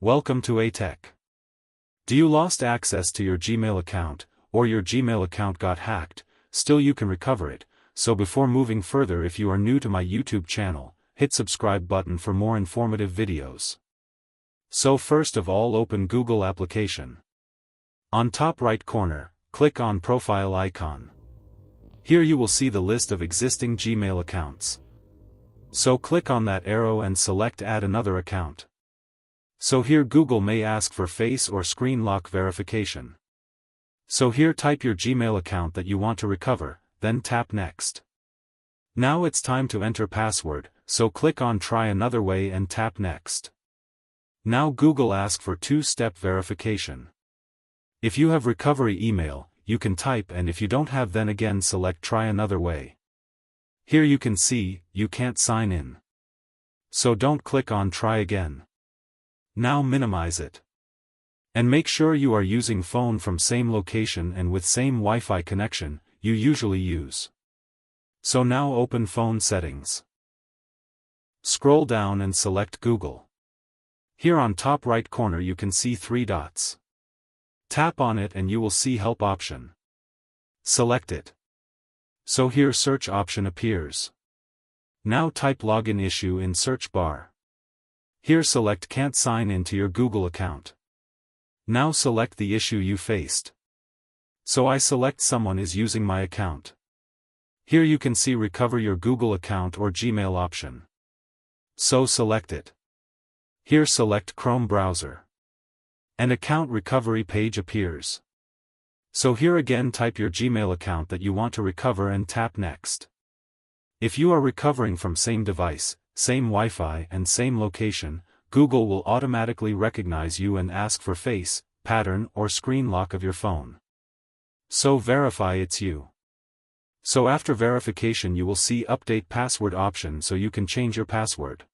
Welcome to A-Tech. Do you lost access to your Gmail account, or your Gmail account got hacked? Still you can recover it, so before moving further, if you are new to my YouTube channel, hit subscribe button for more informative videos. So first of all, open Google application. On top right corner, click on profile icon. Here you will see the list of existing Gmail accounts. So click on that arrow and select add another account. So here Google may ask for face or screen lock verification. So here type your Gmail account that you want to recover, then tap next. Now it's time to enter password, so click on try another way and tap next. Now Google asks for two-step verification. If you have recovery email, you can type, and if you don't have, then again select try another way. Here you can see, you can't sign in. So don't click on try again. Now minimize it. And make sure you are using phone from same location and with same Wi-Fi connection you usually use. So now open phone settings. Scroll down and select Google. Here on top right corner you can see three dots. Tap on it and you will see help option. Select it. So here search option appears. Now type login issue in search bar. Here select can't sign in to your Google account. Now select the issue you faced. So I select someone is using my account. Here you can see recover your Google account or Gmail option. So select it. Here select Chrome browser. An account recovery page appears. So here again type your Gmail account that you want to recover and tap next. If you are recovering from same device, same Wi-Fi and same location, Google will automatically recognize you and ask for face, pattern or screen lock of your phone. So verify it's you. So after verification you will see update password option, so you can change your password.